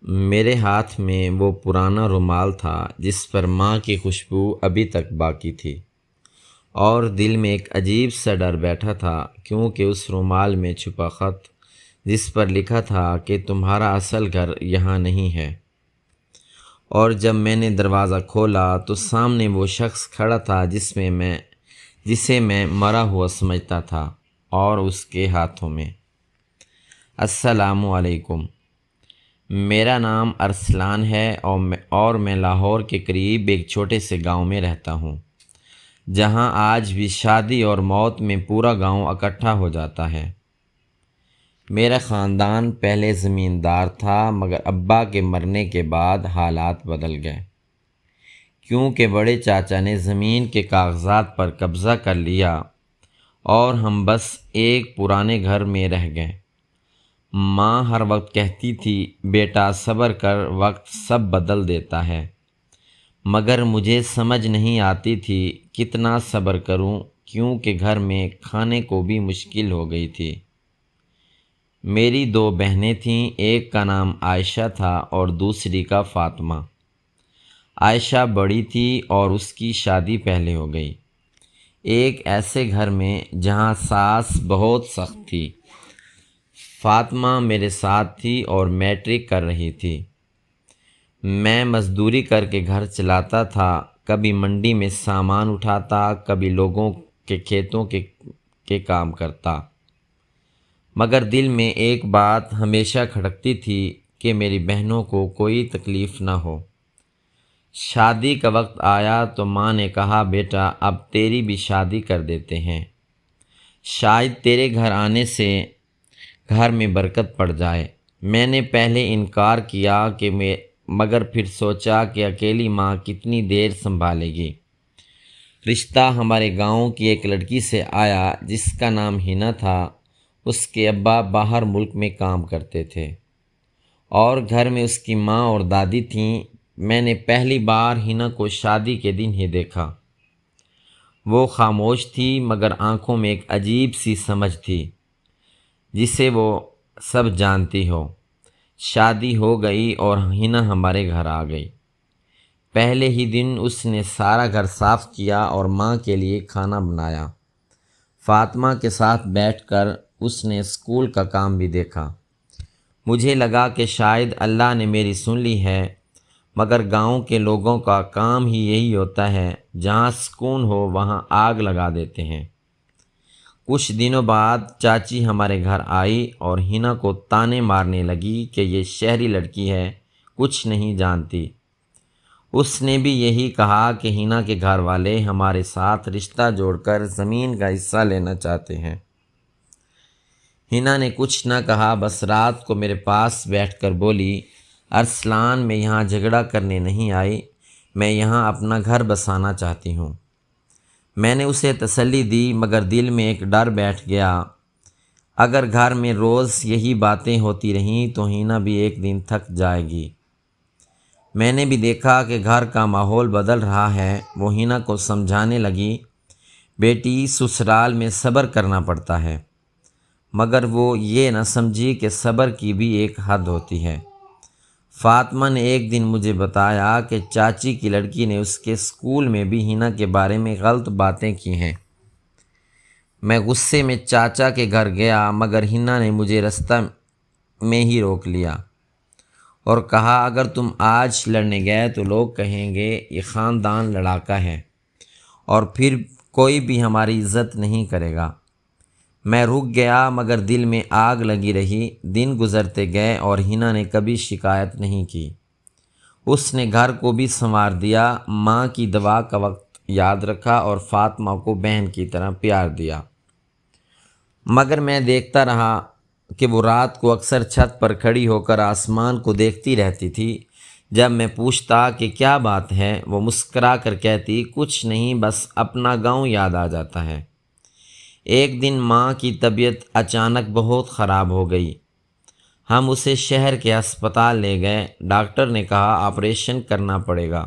میرے ہاتھ میں وہ پرانا رومال تھا جس پر ماں کی خوشبو ابھی تک باقی تھی، اور دل میں ایک عجیب سا ڈر بیٹھا تھا، کیونکہ اس رومال میں چھپا خط جس پر لکھا تھا کہ تمہارا اصل گھر یہاں نہیں ہے۔ اور جب میں نے دروازہ کھولا تو سامنے وہ شخص کھڑا تھا جسے میں مرا ہوا سمجھتا تھا، اور اس کے ہاتھوں میں السلام علیکم۔ میرا نام ارسلان ہے اور میں لاہور کے قریب ایک چھوٹے سے گاؤں میں رہتا ہوں، جہاں آج بھی شادی اور موت میں پورا گاؤں اکٹھا ہو جاتا ہے۔ میرا خاندان پہلے زمیندار تھا، مگر ابا کے مرنے کے بعد حالات بدل گئے، کیونکہ بڑے چاچا نے زمین کے کاغذات پر قبضہ کر لیا اور ہم بس ایک پرانے گھر میں رہ گئے۔ ماں ہر وقت کہتی تھی، بیٹا صبر کر، وقت سب بدل دیتا ہے، مگر مجھے سمجھ نہیں آتی تھی کتنا صبر کروں، کیونکہ گھر میں کھانے کو بھی مشکل ہو گئی تھی۔ میری 2 بہنیں تھیں، ایک کا نام عائشہ تھا اور دوسری کا فاطمہ۔ عائشہ بڑی تھی اور اس کی شادی پہلے ہو گئی، ایک ایسے گھر میں جہاں ساس بہت سخت تھی۔ فاطمہ میرے ساتھ تھی اور میٹرک کر رہی تھی۔ میں مزدوری کر کے گھر چلاتا تھا، کبھی منڈی میں سامان اٹھاتا، کبھی لوگوں کے کھیتوں کے کام کرتا، مگر دل میں ایک بات ہمیشہ کھٹکتی تھی کہ میری بہنوں کو کوئی تکلیف نہ ہو۔ شادی کا وقت آیا تو ماں نے کہا، بیٹا اب تیری بھی شادی کر دیتے ہیں، شاید تیرے گھر آنے سے گھر میں برکت پڑ جائے۔ میں نے پہلے انکار کیا مگر پھر سوچا کہ اکیلی ماں کتنی دیر سنبھالے گی۔ رشتہ ہمارے گاؤں کی ایک لڑکی سے آیا جس کا نام ہینا تھا۔ اس کے ابا باہر ملک میں کام کرتے تھے اور گھر میں اس کی ماں اور دادی تھیں۔ میں نے پہلی بار ہینا کو شادی کے دن ہی دیکھا۔ وہ خاموش تھی، مگر آنکھوں میں ایک عجیب سی سمجھ تھی جسے وہ سب جانتی ہو۔ شادی ہو گئی اور ہینا ہمارے گھر آ گئی۔ پہلے ہی دن اس نے سارا گھر صاف کیا اور ماں کے لیے کھانا بنایا۔ فاطمہ کے ساتھ بیٹھ کر اس نے اسکول کا کام بھی دیکھا۔ مجھے لگا کہ شاید اللہ نے میری سن لی ہے، مگر گاؤں کے لوگوں کا کام ہی یہی ہوتا ہے، جہاں سکون ہو وہاں آگ لگا دیتے ہیں۔ کچھ دنوں بعد چاچی ہمارے گھر آئی اور ہینا کو تانے مارنے لگی کہ یہ شہری لڑکی ہے، کچھ نہیں جانتی۔ اس نے بھی یہی کہا کہ ہینا کے گھر والے ہمارے ساتھ رشتہ جوڑ کر زمین کا حصہ لینا چاہتے ہیں۔ ہینا نے کچھ نہ کہا، بس رات کو میرے پاس بیٹھ کر بولی، ارسلان میں یہاں جھگڑا کرنے نہیں آئی، میں یہاں اپنا گھر بسانا چاہتی ہوں۔ میں نے اسے تسلی دی، مگر دل میں ایک ڈر بیٹھ گیا، اگر گھر میں روز یہی باتیں ہوتی رہیں تو ہینا بھی ایک دن تھک جائے گی۔ میں نے بھی دیکھا کہ گھر کا ماحول بدل رہا ہے۔ وہ ہینا کو سمجھانے لگی، بیٹی سسرال میں صبر کرنا پڑتا ہے، مگر وہ یہ نہ سمجھی کہ صبر کی بھی ایک حد ہوتی ہے۔ فاطمہ نے ایک دن مجھے بتایا کہ چاچی کی لڑکی نے اس کے اسکول میں بھی ہینا کے بارے میں غلط باتیں کی ہیں۔ میں غصے میں چاچا کے گھر گیا، مگر ہینا نے مجھے رستہ میں ہی روک لیا اور کہا، اگر تم آج لڑنے گئے تو لوگ کہیں گے یہ خاندان لڑاکا ہے اور پھر کوئی بھی ہماری عزت نہیں کرے گا۔ میں رک گیا، مگر دل میں آگ لگی رہی۔ دن گزرتے گئے اور ہینا نے کبھی شکایت نہیں کی۔ اس نے گھر کو بھی سنوار دیا، ماں کی دعا کا وقت یاد رکھا اور فاطمہ کو بہن کی طرح پیار دیا۔ مگر میں دیکھتا رہا کہ وہ رات کو اکثر چھت پر کھڑی ہو کر آسمان کو دیکھتی رہتی تھی۔ جب میں پوچھتا کہ کیا بات ہے، وہ مسکرا کر کہتی، کچھ نہیں، بس اپنا گاؤں یاد آ جاتا ہے۔ ایک دن ماں کی طبیعت اچانک بہت خراب ہو گئی۔ ہم اسے شہر کے ہسپتال لے گئے۔ ڈاکٹر نے کہا آپریشن کرنا پڑے گا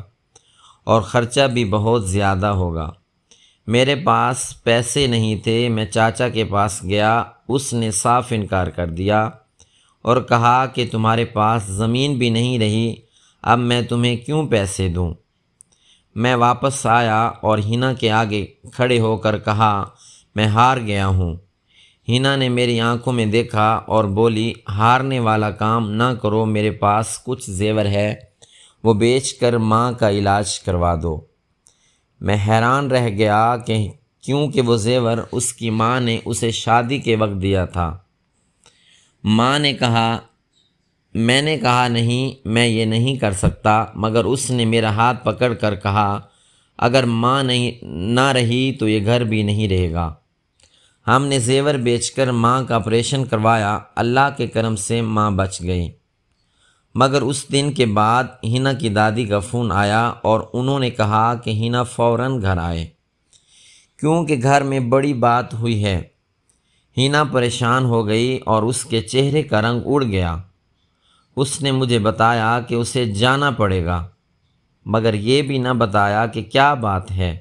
اور خرچہ بھی بہت زیادہ ہوگا۔ میرے پاس پیسے نہیں تھے۔ میں چاچا کے پاس گیا، اس نے صاف انکار کر دیا اور کہا کہ تمہارے پاس زمین بھی نہیں رہی، اب میں تمہیں کیوں پیسے دوں؟ میں واپس آیا اور ہینا کے آگے کھڑے ہو کر کہا، میں ہار گیا ہوں۔ ہینا نے میری آنکھوں میں دیکھا اور بولی، ہارنے والا کام نہ کرو، میرے پاس کچھ زیور ہے، وہ بیچ کر ماں کا علاج کروا دو۔ میں حیران رہ گیا کہ کیونکہ وہ زیور اس کی ماں نے اسے شادی کے وقت دیا تھا۔ ماں نے کہا، میں نے کہا نہیں، میں یہ نہیں کر سکتا، مگر اس نے میرا ہاتھ پکڑ کر کہا، اگر ماں نہ رہی تو یہ گھر بھی نہیں رہے گا۔ ہم نے زیور بیچ کر ماں کا آپریشن کروایا، اللہ کے کرم سے ماں بچ گئی۔ مگر اس دن کے بعد ہینا کی دادی کا فون آیا اور انہوں نے کہا کہ ہینا فوراً گھر آئے، کیونکہ گھر میں بڑی بات ہوئی ہے۔ ہینا پریشان ہو گئی اور اس کے چہرے کا رنگ اڑ گیا۔ اس نے مجھے بتایا کہ اسے جانا پڑے گا، مگر یہ بھی نہ بتایا کہ کیا بات ہے۔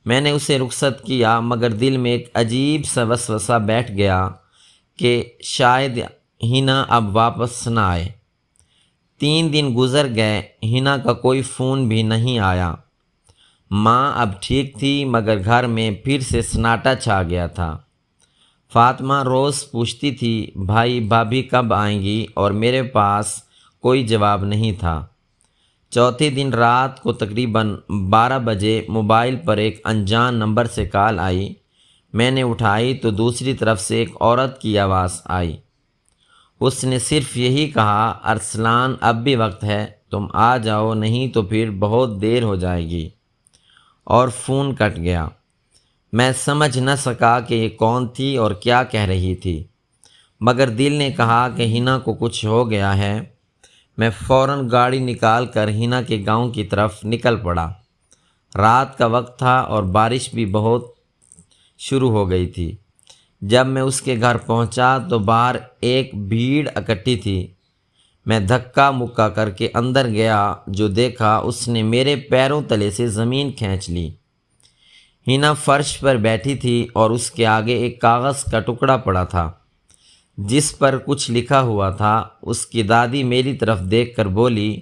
میں نے اسے رخصت کیا، مگر دل میں ایک عجیب سا وسوسہ بیٹھ گیا کہ شاید ہینا اب واپس نہ آئے۔ 3 دن گزر گئے، ہینا کا کوئی فون بھی نہیں آیا۔ ماں اب ٹھیک تھی، مگر گھر میں پھر سے سناٹا چھا گیا تھا۔ فاطمہ روز پوچھتی تھی، بھائی بھابھی کب آئیں گی، اور میرے پاس کوئی جواب نہیں تھا۔ چوتھے دن رات کو تقریباً 12 بجے موبائل پر ایک انجان نمبر سے کال آئی۔ میں نے اٹھائی تو دوسری طرف سے ایک عورت کی آواز آئی۔ اس نے صرف یہی کہا، ارسلان اب بھی وقت ہے، تم آ جاؤ، نہیں تو پھر بہت دیر ہو جائے گی، اور فون کٹ گیا۔ میں سمجھ نہ سکا کہ یہ کون تھی اور کیا کہہ رہی تھی، مگر دل نے کہا کہ ہینا کو کچھ ہو گیا ہے۔ میں فوراً گاڑی نکال کر ہینا کے گاؤں کی طرف نکل پڑا۔ رات کا وقت تھا اور بارش بھی بہت شروع ہو گئی تھی۔ جب میں اس کے گھر پہنچا تو باہر ایک بھیڑ اکٹھی تھی۔ میں دھکا مکا کر کے اندر گیا، جو دیکھا اس نے میرے پیروں تلے سے زمین کھینچ لی۔ ہینا فرش پر بیٹھی تھی اور اس کے آگے ایک کاغذ کا ٹکڑا پڑا تھا جس پر کچھ لکھا ہوا تھا۔ اس کی دادی میری طرف دیکھ کر بولی،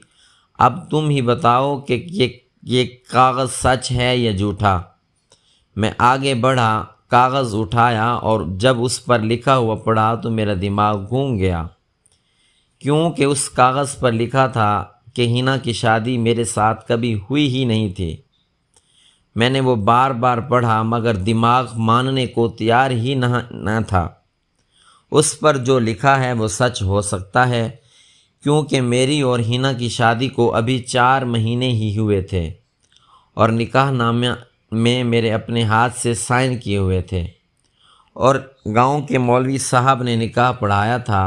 اب تم ہی بتاؤ کہ یہ کاغذ سچ ہے یا جھوٹا؟ میں آگے بڑھا، کاغذ اٹھایا اور جب اس پر لکھا ہوا پڑھا تو میرا دماغ گھوم گیا، کیونکہ اس کاغذ پر لکھا تھا کہ ہینا کی شادی میرے ساتھ کبھی ہوئی ہی نہیں تھی۔ میں نے وہ بار بار پڑھا، مگر دماغ ماننے کو تیار ہی نہ تھا۔ اس پر جو لکھا ہے وہ سچ ہو سکتا ہے، کیونکہ میری اور ہینا کی شادی کو ابھی 4 مہینے ہی ہوئے تھے اور نکاح نامہ میں میرے اپنے ہاتھ سے سائن کیے ہوئے تھے، اور گاؤں کے مولوی صاحب نے نکاح پڑھایا تھا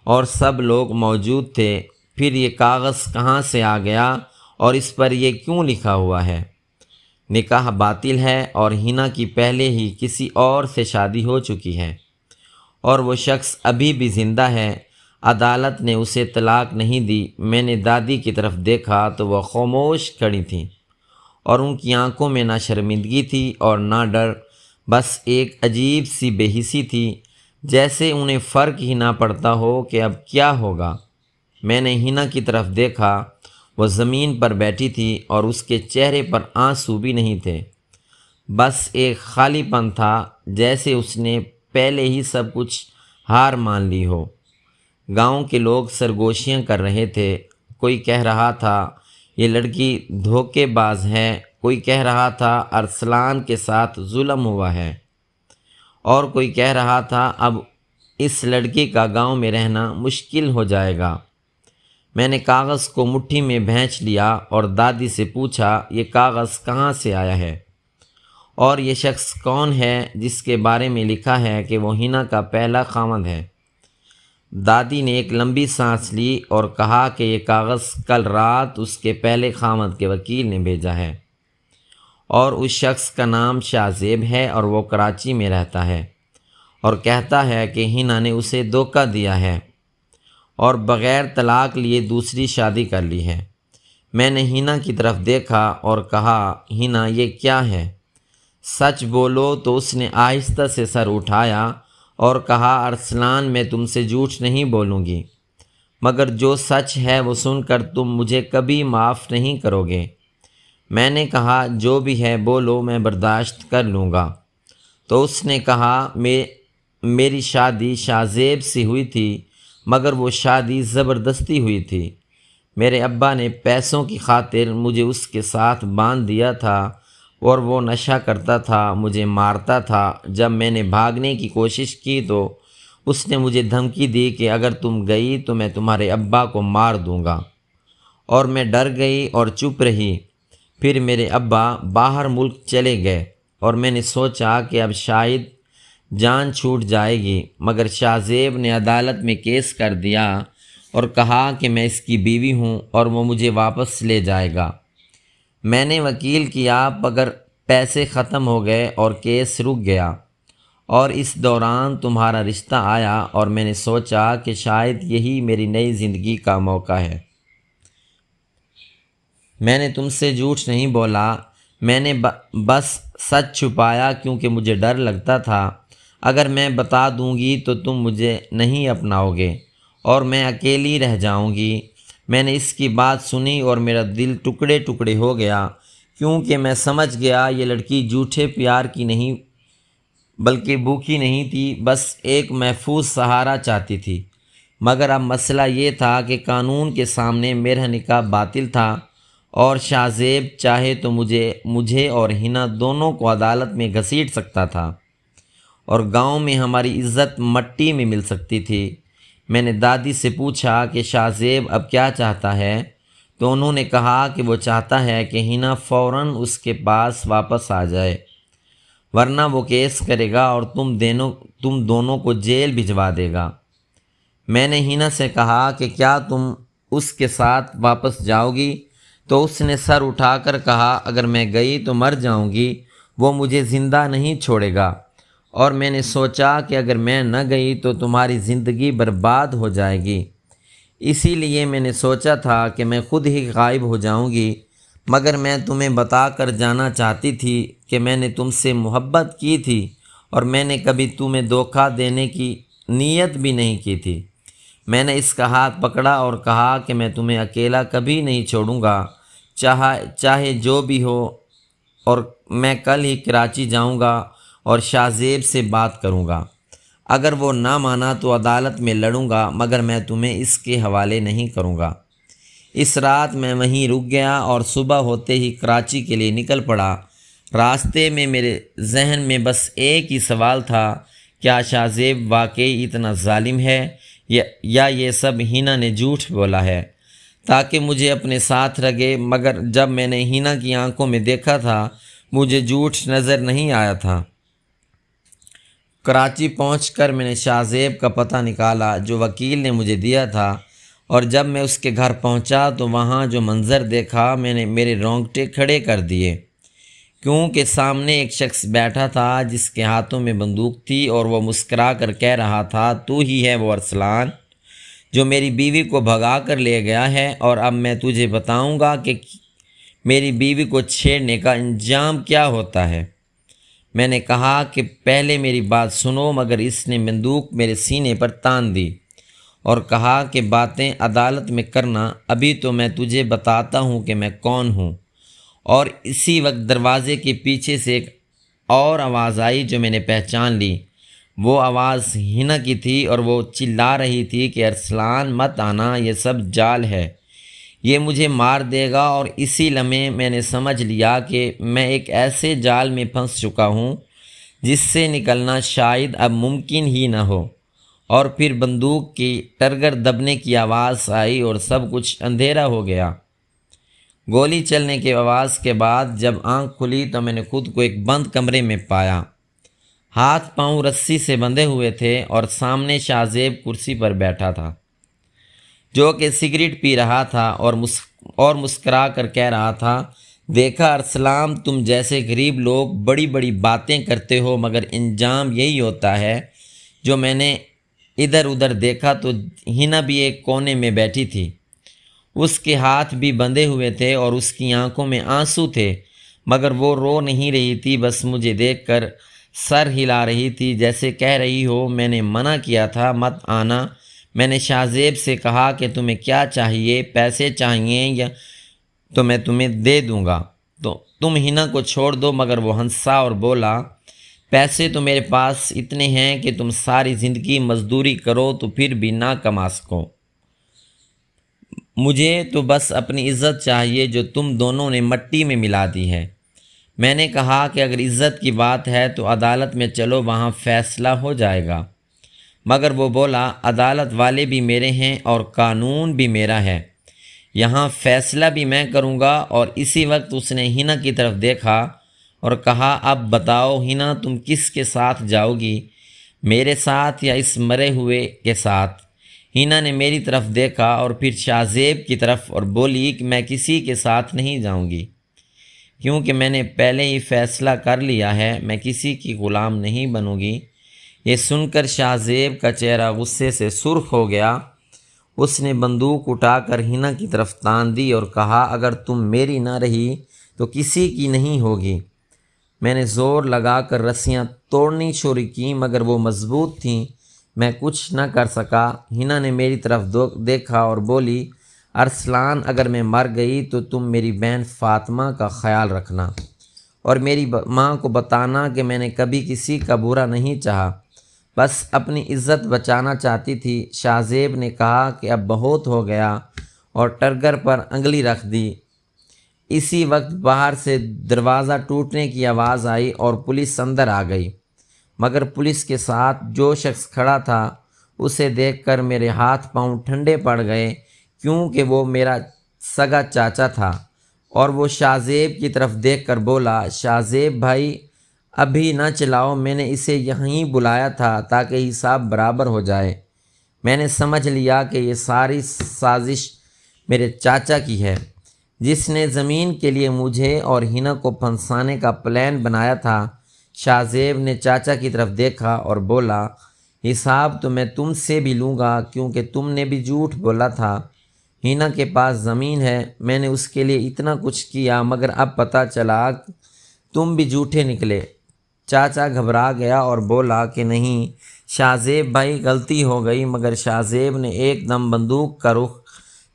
اور سب لوگ موجود تھے۔ پھر یہ کاغذ کہاں سے آ گیا اور اس پر یہ کیوں لکھا ہوا ہے؟ نکاح باطل ہے اور ہینا کی پہلے ہی کسی اور سے شادی ہو چکی ہے، اور وہ شخص ابھی بھی زندہ ہے۔ عدالت نے اسے طلاق نہیں دی۔ میں نے دادی کی طرف دیکھا تو وہ خاموش کھڑی تھیں، اور ان کی آنکھوں میں نہ شرمندگی تھی اور نہ ڈر، بس ایک عجیب سی بے حسی تھی، جیسے انہیں فرق ہی نہ پڑتا ہو کہ اب کیا ہوگا۔ میں نے ہینا کی طرف دیکھا، وہ زمین پر بیٹھی تھی اور اس کے چہرے پر آنسو بھی نہیں تھے، بس ایک خالی پن تھا، جیسے اس نے پہلے ہی سب کچھ ہار مان لی ہو۔ گاؤں کے لوگ سرگوشیاں کر رہے تھے۔ کوئی کہہ رہا تھا یہ لڑکی دھوکے باز ہے، کوئی کہہ رہا تھا ارسلان کے ساتھ ظلم ہوا ہے، اور کوئی کہہ رہا تھا اب اس لڑکی کا گاؤں میں رہنا مشکل ہو جائے گا۔ میں نے کاغذ کو مٹھی میں بھینچ لیا اور دادی سے پوچھا، یہ کاغذ کہاں سے آیا ہے، اور یہ شخص کون ہے جس کے بارے میں لکھا ہے کہ وہ ہینا کا پہلا خاوند ہے؟ دادی نے ایک لمبی سانس لی اور کہا کہ یہ کاغذ کل رات اس کے پہلے خاوند کے وکیل نے بھیجا ہے، اور اس شخص کا نام شاہ زیب ہے اور وہ کراچی میں رہتا ہے، اور کہتا ہے کہ ہینا نے اسے دھوکہ دیا ہے اور بغیر طلاق لیے دوسری شادی کر لی ہے۔ میں نے ہینا کی طرف دیکھا اور کہا، ہینا یہ کیا ہے؟ سچ بولو۔ تو اس نے آہستہ سے سر اٹھایا اور کہا ارسلان میں تم سے جھوٹ نہیں بولوں گی، مگر جو سچ ہے وہ سن کر تم مجھے کبھی معاف نہیں کرو گے۔ میں نے کہا جو بھی ہے بولو، میں برداشت کر لوں گا۔ تو اس نے کہا میری شادی شاذیب سے ہوئی تھی، مگر وہ شادی زبردستی ہوئی تھی۔ میرے ابا نے پیسوں کی خاطر مجھے اس کے ساتھ باندھ دیا تھا اور وہ نشہ کرتا تھا، مجھے مارتا تھا۔ جب میں نے بھاگنے کی کوشش کی تو اس نے مجھے دھمکی دی کہ اگر تم گئی تو میں تمہارے ابا کو مار دوں گا، اور میں ڈر گئی اور چپ رہی۔ پھر میرے ابا باہر ملک چلے گئے اور میں نے سوچا کہ اب شاید جان چھوٹ جائے گی، مگر شاذیب نے عدالت میں کیس کر دیا اور کہا کہ میں اس کی بیوی ہوں اور وہ مجھے واپس لے جائے گا۔ میں نے وکیل کیا مگر پیسے ختم ہو گئے اور کیس رک گیا، اور اس دوران تمہارا رشتہ آیا اور میں نے سوچا کہ شاید یہی میری نئی زندگی کا موقع ہے۔ میں نے تم سے جھوٹ نہیں بولا، میں نے بس سچ چھپایا کیونکہ مجھے ڈر لگتا تھا اگر میں بتا دوں گی تو تم مجھے نہیں اپناؤ گے اور میں اکیلی رہ جاؤں گی۔ میں نے اس کی بات سنی اور میرا دل ٹکڑے ٹکڑے ہو گیا، کیونکہ میں سمجھ گیا یہ لڑکی جھوٹے پیار کی نہیں بلکہ بھوکی نہیں تھی، بس ایک محفوظ سہارا چاہتی تھی۔ مگر اب مسئلہ یہ تھا کہ قانون کے سامنے میرا نکاح باطل تھا، اور شاذیب چاہے تو مجھے اور ہنا دونوں کو عدالت میں گھسیٹ سکتا تھا اور گاؤں میں ہماری عزت مٹی میں مل سکتی تھی۔ میں نے دادی سے پوچھا کہ شاذیب اب کیا چاہتا ہے، تو انہوں نے کہا کہ وہ چاہتا ہے کہ ہنا فوراً اس کے پاس واپس آ جائے، ورنہ وہ کیس کرے گا اور تم دونوں کو جیل بھجوا دے گا۔ میں نے ہنا سے کہا کہ کیا تم اس کے ساتھ واپس جاؤ گی؟ تو اس نے سر اٹھا کر کہا اگر میں گئی تو مر جاؤں گی، وہ مجھے زندہ نہیں چھوڑے گا۔ اور میں نے سوچا کہ اگر میں نہ گئی تو تمہاری زندگی برباد ہو جائے گی، اسی لیے میں نے سوچا تھا کہ میں خود ہی غائب ہو جاؤں گی، مگر میں تمہیں بتا کر جانا چاہتی تھی کہ میں نے تم سے محبت کی تھی اور میں نے کبھی تمہیں دھوکہ دینے کی نیت بھی نہیں کی تھی۔ میں نے اس کا ہاتھ پکڑا اور کہا کہ میں تمہیں اکیلا کبھی نہیں چھوڑوں گا، چاہے جو بھی ہو، اور میں کل ہی کراچی جاؤں گا اور شاذیب سے بات کروں گا۔ اگر وہ نہ مانا تو عدالت میں لڑوں گا، مگر میں تمہیں اس کے حوالے نہیں کروں گا۔ اس رات میں وہیں رک گیا اور صبح ہوتے ہی کراچی کے لیے نکل پڑا۔ راستے میں میرے ذہن میں بس ایک ہی سوال تھا، کیا شاذیب واقعی اتنا ظالم ہے یا یہ سب ہنا نے جھوٹ بولا ہے تاکہ مجھے اپنے ساتھ رکھے؟ مگر جب میں نے ہنا کی آنکھوں میں دیکھا تھا مجھے جھوٹ نظر نہیں آیا تھا۔ کراچی پہنچ کر میں نے شاذیب کا پتہ نکالا جو وکیل نے مجھے دیا تھا، اور جب میں اس کے گھر پہنچا تو وہاں جو منظر دیکھا میرے رونگٹے کھڑے کر دیے، کیونکہ سامنے ایک شخص بیٹھا تھا جس کے ہاتھوں میں بندوق تھی اور وہ مسکرا کر کہہ رہا تھا تو ہی ہے وہ ارسلان جو میری بیوی کو بھگا کر لے گیا ہے، اور اب میں تجھے بتاؤں گا کہ میری بیوی کو چھیڑنے کا انجام کیا ہوتا ہے۔ میں نے کہا کہ پہلے میری بات سنو، مگر اس نے بندوق میرے سینے پر تان دی اور کہا کہ باتیں عدالت میں کرنا، ابھی تو میں تجھے بتاتا ہوں کہ میں کون ہوں۔ اور اسی وقت دروازے کے پیچھے سے ایک اور آواز آئی جو میں نے پہچان لی۔ وہ آواز ہنا کی تھی اور وہ چلا رہی تھی کہ ارسلان مت آنا، یہ سب جال ہے، یہ مجھے مار دے گا۔ اور اسی لمحے میں نے سمجھ لیا کہ میں ایک ایسے جال میں پھنس چکا ہوں جس سے نکلنا شاید اب ممکن ہی نہ ہو۔ اور پھر بندوق کی ٹرگر دبنے کی آواز آئی اور سب کچھ اندھیرا ہو گیا۔ گولی چلنے کی آواز کے بعد جب آنکھ کھلی تو میں نے خود کو ایک بند کمرے میں پایا۔ ہاتھ پاؤں رسی سے بندھے ہوئے تھے اور سامنے شاذیب کرسی پر بیٹھا تھا جو کہ سگریٹ پی رہا تھا اور مسکرا کر کہہ رہا تھا، دیکھا ارسلان، تم جیسے غریب لوگ بڑی بڑی باتیں کرتے ہو مگر انجام یہی ہوتا ہے۔ جو میں نے ادھر ادھر دیکھا تو ہنا بھی ایک کونے میں بیٹھی تھی، اس کے ہاتھ بھی بندھے ہوئے تھے اور اس کی آنکھوں میں آنسو تھے، مگر وہ رو نہیں رہی تھی، بس مجھے دیکھ کر سر ہلا رہی تھی جیسے کہہ رہی ہو میں نے منع کیا تھا مت آنا۔ میں نے شاہ زیب سے کہا کہ تمہیں کیا چاہیے، پیسے چاہیے یا تو میں تمہیں دے دوں گا، تو تم ہنا کو چھوڑ دو، مگر وہ ہنسا اور بولا پیسے تو میرے پاس اتنے ہیں کہ تم ساری زندگی مزدوری کرو تو پھر بھی نہ کما سکو، مجھے تو بس اپنی عزت چاہیے جو تم دونوں نے مٹی میں ملا دی ہے۔ میں نے کہا کہ اگر عزت کی بات ہے تو عدالت میں چلو، وہاں فیصلہ ہو جائے گا، مگر وہ بولا عدالت والے بھی میرے ہیں اور قانون بھی میرا ہے، یہاں فیصلہ بھی میں کروں گا۔ اور اسی وقت اس نے ہنا کی طرف دیکھا اور کہا اب بتاؤ ہنا تم کس کے ساتھ جاؤ گی، میرے ساتھ یا اس مرے ہوئے کے ساتھ؟ ہنا نے میری طرف دیکھا اور پھر شاہ زیب کی طرف اور بولی کہ میں کسی کے ساتھ نہیں جاؤں گی، کیونکہ میں نے پہلے ہی فیصلہ کر لیا ہے، میں کسی کی غلام نہیں بنوں گی۔ یہ سن کر شاہ زیب کا چہرہ غصے سے سرخ ہو گیا، اس نے بندوق اٹھا کر ہنا کی طرف تان دی اور کہا اگر تم میری نہ رہی تو کسی کی نہیں ہوگی۔ میں نے زور لگا کر رسیاں توڑنی شروع کیں مگر وہ مضبوط تھیں، میں کچھ نہ کر سکا۔ ہنا نے میری طرف دیکھا اور بولی ارسلان اگر میں مر گئی تو تم میری بہن فاطمہ کا خیال رکھنا اور میری ماں کو بتانا کہ میں نے کبھی کسی کا برا نہیں چاہا، بس اپنی عزت بچانا چاہتی تھی۔ شاہ زیب نے کہا کہ اب بہت ہو گیا اور ٹرگر پر انگلی رکھ دی۔ اسی وقت باہر سے دروازہ ٹوٹنے کی آواز آئی اور پولیس اندر آ گئی، مگر پولیس کے ساتھ جو شخص کھڑا تھا اسے دیکھ کر میرے ہاتھ پاؤں ٹھنڈے پڑ گئے، کیونکہ وہ میرا سگا چاچا تھا۔ اور وہ شاہ زیب کی طرف دیکھ کر بولا شاہ زیب بھائی ابھی نہ چلاؤ، میں نے اسے یہیں بلایا تھا تاکہ حساب برابر ہو جائے۔ میں نے سمجھ لیا کہ یہ ساری سازش میرے چاچا کی ہے، جس نے زمین کے لیے مجھے اور ہنا کو پھنسانے کا پلان بنایا تھا۔ شاہ زیب نے چاچا کی طرف دیکھا اور بولا حساب تو میں تم سے بھی لوں گا، کیونکہ تم نے بھی جھوٹ بولا تھا۔ ہنا کے پاس زمین ہے، میں نے اس کے لیے اتنا کچھ کیا، مگر اب پتہ چلا تم بھی جھوٹے نکلے۔ چاچا گھبرا گیا اور بولا کہ نہیں شاہ زیب بھائی غلطی ہو گئی، مگر شاہ زیب نے ایک دم بندوق کا رخ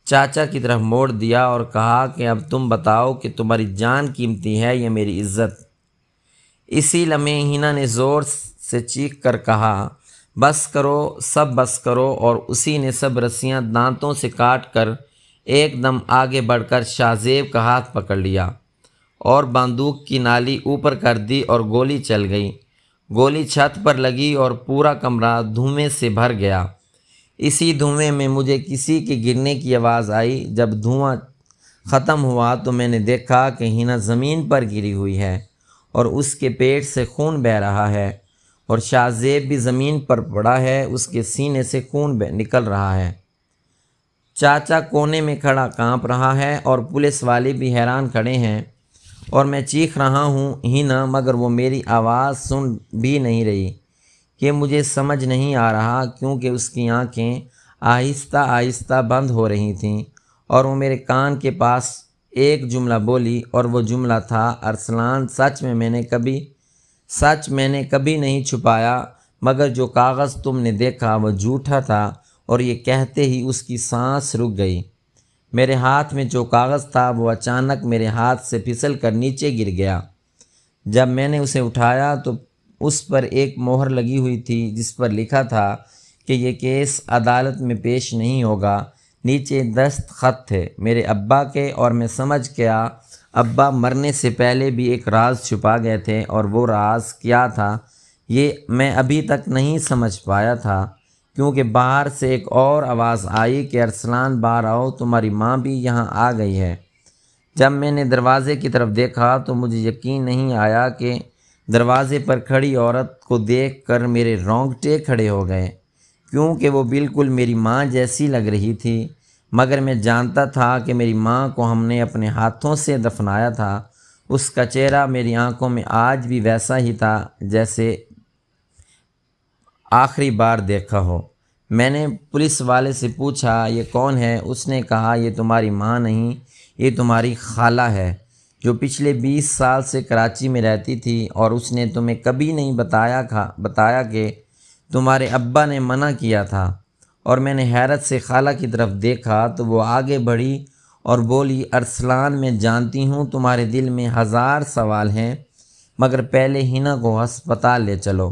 چاچا کی طرف موڑ دیا اور کہا کہ اب تم بتاؤ کہ تمہاری جان قیمتی ہے یا میری عزت؟ اسی لمحے ہنا نے زور سے چیخ کر کہا بس کرو، سب بس کرو، اور اسی نے سب رسیاں دانتوں سے کاٹ کر ایک دم آگے بڑھ کر شاہ زیب کا ہاتھ پکڑ لیا اور بندوق کی نالی اوپر کر دی اور گولی چل گئی۔ گولی چھت پر لگی اور پورا کمرہ دھوئیں سے بھر گیا۔ اسی دھوئیں میں مجھے کسی کے گرنے کی آواز آئی۔ جب دھواں ختم ہوا تو میں نے دیکھا کہ ہنا زمین پر گری ہوئی ہے اور اس کے پیٹ سے خون بہہ رہا ہے، اور شاہ زیب بھی زمین پر پڑا ہے، اس کے سینے سے خون نکل رہا ہے۔ چاچا کونے میں کھڑا کانپ رہا ہے اور پولیس والے بھی حیران کھڑے ہیں، اور میں چیخ رہا ہوں ہنا، مگر وہ میری آواز سن بھی نہیں رہی۔ کہ مجھے سمجھ نہیں آ رہا، کیونکہ اس کی آنکھیں آہستہ آہستہ بند ہو رہی تھیں، اور وہ میرے کان کے پاس ایک جملہ بولی، اور وہ جملہ تھا ارسلان سچ میں نے کبھی نہیں چھپایا، مگر جو کاغذ تم نے دیکھا وہ جھوٹا تھا۔ اور یہ کہتے ہی اس کی سانس رک گئی۔ میرے ہاتھ میں جو کاغذ تھا وہ اچانک میرے ہاتھ سے پھسل کر نیچے گر گیا۔ جب میں نے اسے اٹھایا تو اس پر ایک مہر لگی ہوئی تھی جس پر لکھا تھا کہ یہ کیس عدالت میں پیش نہیں ہوگا۔ نیچے دستخط تھے میرے ابا کے، اور میں سمجھ گیا ابا مرنے سے پہلے بھی ایک راز چھپا گئے تھے، اور وہ راز کیا تھا یہ میں ابھی تک نہیں سمجھ پایا تھا، کیونکہ باہر سے ایک اور آواز آئی کہ ارسلان باہر آؤ، تمہاری ماں بھی یہاں آ گئی ہے۔ جب میں نے دروازے کی طرف دیکھا تو مجھے یقین نہیں آیا کہ دروازے پر کھڑی عورت کو دیکھ کر میرے رونگٹے کھڑے ہو گئے، کیونکہ وہ بالکل میری ماں جیسی لگ رہی تھی، مگر میں جانتا تھا کہ میری ماں کو ہم نے اپنے ہاتھوں سے دفنایا تھا۔ اس کا چہرہ میری آنکھوں میں آج بھی ویسا ہی تھا جیسے آخری بار دیکھا ہو۔ میں نے پولیس والے سے پوچھا یہ کون ہے؟ اس نے کہا یہ تمہاری ماں نہیں، یہ تمہاری خالہ ہے، جو پچھلے 20 سال سے کراچی میں رہتی تھی، اور اس نے تمہیں کبھی نہیں بتایا کہ تمہارے ابا نے منع کیا تھا۔ اور میں نے حیرت سے خالہ کی طرف دیکھا تو وہ آگے بڑھی اور بولی، ارسلان، میں جانتی ہوں تمہارے دل میں 1000 سوال ہیں، مگر پہلے ہنا کو ہسپتال لے چلو،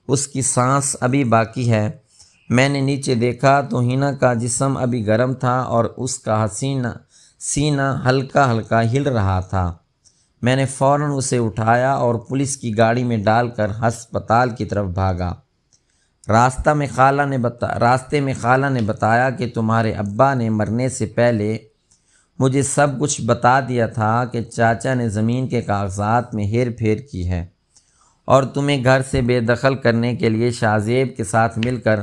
اس کی سانس ابھی باقی ہے۔ میں نے نیچے دیکھا تو ہنا کا جسم ابھی گرم تھا اور اس کا سینہ ہلکا ہلکا ہل رہا تھا۔ میں نے فوراً اسے اٹھایا اور پولیس کی گاڑی میں ڈال کر ہسپتال کی طرف بھاگا۔ راستے میں خالہ نے بتایا کہ تمہارے ابا نے مرنے سے پہلے مجھے سب کچھ بتا دیا تھا کہ چاچا نے زمین کے کاغذات میں ہیر پھیر کی ہے اور تمہیں گھر سے بے دخل کرنے کے لیے شاہ زیب کے ساتھ مل کر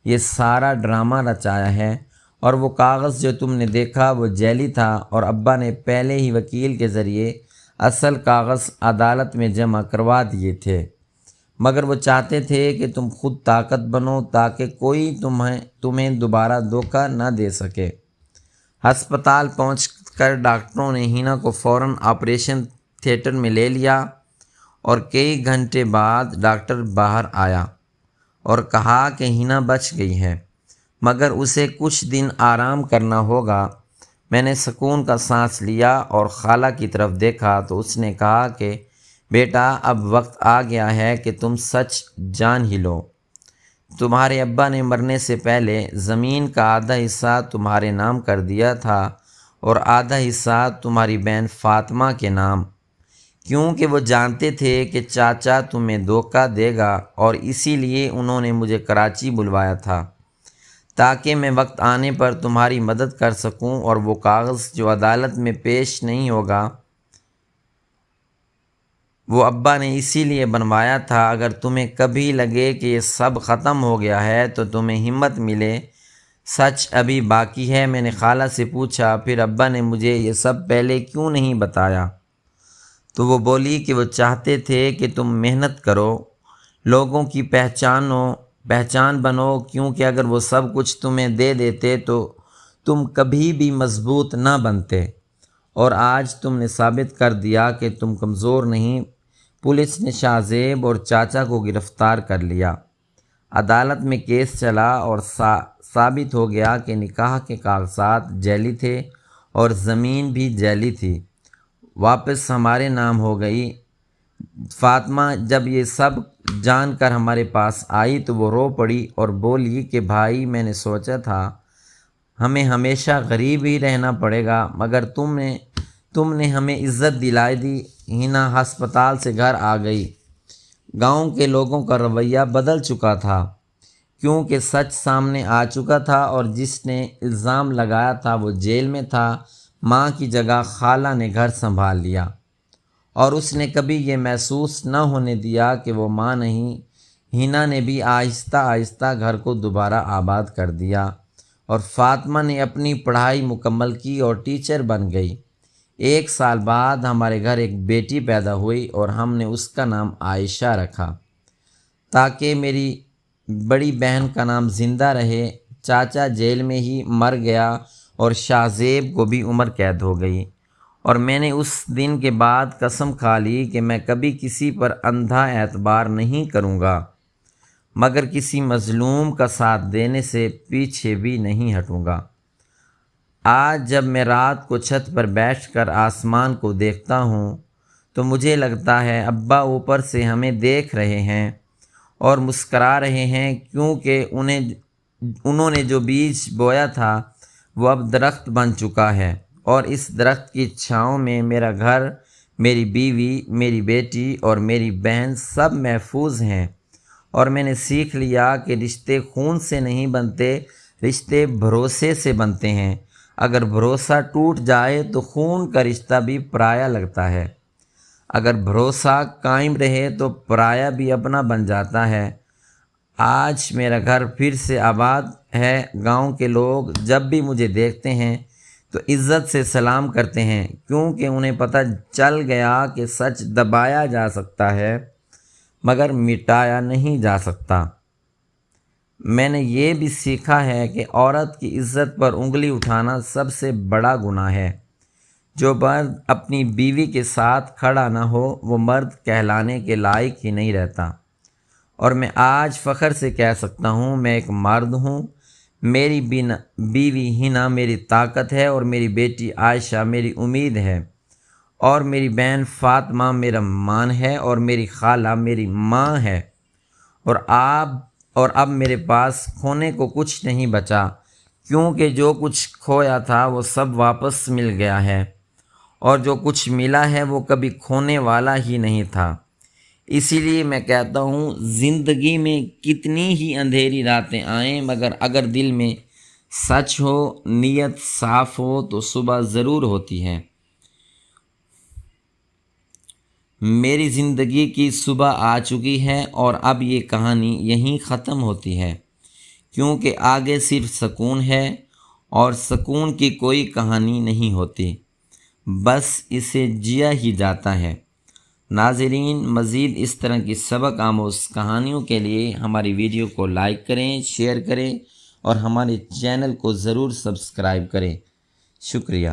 یہ سارا ڈرامہ رچایا ہے، اور وہ کاغذ جو تم نے دیکھا وہ جعلی تھا، اور ابا نے پہلے ہی وکیل کے ذریعے اصل کاغذ عدالت میں جمع کروا دیے تھے، مگر وہ چاہتے تھے کہ تم خود طاقت بنو تاکہ کوئی تمہیں دوبارہ دھوکہ نہ دے سکے۔ ہسپتال پہنچ کر ڈاکٹروں نے ہنا کو فوراً آپریشن تھیٹر میں لے لیا، اور کئی گھنٹے بعد ڈاکٹر باہر آیا اور کہا کہ ہنا بچ گئی ہے، مگر اسے کچھ دن آرام کرنا ہوگا۔ میں نے سکون کا سانس لیا اور خالہ کی طرف دیکھا تو اس نے کہا کہ بیٹا، اب وقت آ گیا ہے کہ تم سچ جان ہی لو۔ تمہارے ابا نے مرنے سے پہلے زمین کا آدھا حصہ تمہارے نام کر دیا تھا اور آدھا حصہ تمہاری بہن فاطمہ کے نام، کیونکہ وہ جانتے تھے کہ چاچا تمہیں دھوکہ دے گا، اور اسی لیے انہوں نے مجھے کراچی بلوایا تھا تاکہ میں وقت آنے پر تمہاری مدد کر سکوں، اور وہ کاغذ جو عدالت میں پیش نہیں ہوگا وہ ابا نے اسی لیے بنوایا تھا۔ اگر تمہیں کبھی لگے کہ یہ سب ختم ہو گیا ہے تو تمہیں ہمت ملے، سچ ابھی باقی ہے۔ میں نے خالہ سے پوچھا، پھر ابا نے مجھے یہ سب پہلے کیوں نہیں بتایا؟ تو وہ بولی کہ وہ چاہتے تھے کہ تم محنت کرو، لوگوں کی پہچان بنو، کیونکہ اگر وہ سب کچھ تمہیں دے دیتے تو تم کبھی بھی مضبوط نہ بنتے، اور آج تم نے ثابت کر دیا کہ تم کمزور نہیں۔ پولیس نے شاہ زیب اور چاچا کو گرفتار کر لیا، عدالت میں کیس چلا اور ثابت ہو گیا کہ نکاح کے کاغذات جعلی تھے اور زمین بھی جعلی تھی، واپس ہمارے نام ہو گئی۔ فاطمہ جب یہ سب جان کر ہمارے پاس آئی تو وہ رو پڑی اور بولی کہ بھائی، میں نے سوچا تھا ہمیں ہمیشہ غریب ہی رہنا پڑے گا، مگر تم نے ہمیں عزت دلائی دی۔ ہنا ہسپتال سے گھر آ گئی۔ گاؤں کے لوگوں کا رویہ بدل چکا تھا، کیونکہ سچ سامنے آ چکا تھا، اور جس نے الزام لگایا تھا وہ جیل میں تھا۔ ماں کی جگہ خالہ نے گھر سنبھال لیا، اور اس نے کبھی یہ محسوس نہ ہونے دیا کہ وہ ماں نہیں۔ ہنا نے بھی آہستہ آہستہ گھر کو دوبارہ آباد کر دیا، اور فاطمہ نے اپنی پڑھائی مکمل کی اور ٹیچر بن گئی۔ 1 سال بعد ہمارے گھر ایک بیٹی پیدا ہوئی اور ہم نے اس کا نام عائشہ رکھا تاکہ میری بڑی بہن کا نام زندہ رہے۔ چاچا جیل میں ہی مر گیا اور شاہ زیب کو بھی عمر قید ہو گئی، اور میں نے اس دن کے بعد قسم کھا لی کہ میں کبھی کسی پر اندھا اعتبار نہیں کروں گا، مگر کسی مظلوم کا ساتھ دینے سے پیچھے بھی نہیں ہٹوں گا۔ آج جب میں رات کو چھت پر بیٹھ کر آسمان کو دیکھتا ہوں تو مجھے لگتا ہے ابا اوپر سے ہمیں دیکھ رہے ہیں اور مسکرا رہے ہیں، کیونکہ انہوں نے جو بیج بویا تھا وہ اب درخت بن چکا ہے، اور اس درخت کی چھاؤں میں میرا گھر، میری بیوی، میری بیٹی اور میری بہن سب محفوظ ہیں۔ اور میں نے سیکھ لیا کہ رشتے خون سے نہیں بنتے، رشتے بھروسے سے بنتے ہیں۔ اگر بھروسہ ٹوٹ جائے تو خون کا رشتہ بھی پرایا لگتا ہے، اگر بھروسہ قائم رہے تو پرایا بھی اپنا بن جاتا ہے۔ آج میرا گھر پھر سے آباد ہے۔ گاؤں کے لوگ جب بھی مجھے دیکھتے ہیں تو عزت سے سلام کرتے ہیں، کیونکہ انہیں پتہ چل گیا کہ سچ دبایا جا سکتا ہے مگر مٹایا نہیں جا سکتا۔ میں نے یہ بھی سیکھا ہے کہ عورت کی عزت پر انگلی اٹھانا سب سے بڑا گناہ ہے۔ جو مرد اپنی بیوی کے ساتھ کھڑا نہ ہو وہ مرد کہلانے کے لائق ہی نہیں رہتا۔ اور میں آج فخر سے کہہ سکتا ہوں میں ایک مرد ہوں۔ میری بیوی ہنا میری طاقت ہے، اور میری بیٹی عائشہ میری امید ہے، اور میری بہن فاطمہ میرا مان ہے، اور میری خالہ میری ماں ہے۔ اور اب میرے پاس کھونے کو کچھ نہیں بچا، کیونکہ جو کچھ کھویا تھا وہ سب واپس مل گیا ہے، اور جو کچھ ملا ہے وہ کبھی کھونے والا ہی نہیں تھا۔ اسی لیے میں کہتا ہوں زندگی میں کتنی ہی اندھیری راتیں آئیں، مگر اگر دل میں سچ ہو، نیت صاف ہو تو صبح ضرور ہوتی ہے۔ میری زندگی کی صبح آ چکی ہے، اور اب یہ کہانی یہیں ختم ہوتی ہے، کیونکہ آگے صرف سکون ہے، اور سکون کی کوئی کہانی نہیں ہوتی، بس اسے جیا ہی جاتا ہے۔ ناظرین، مزید اس طرح کی سبق آموز کہانیوں کے لیے ہماری ویڈیو کو لائک کریں، شیئر کریں، اور ہمارے چینل کو ضرور سبسکرائب کریں۔ شکریہ۔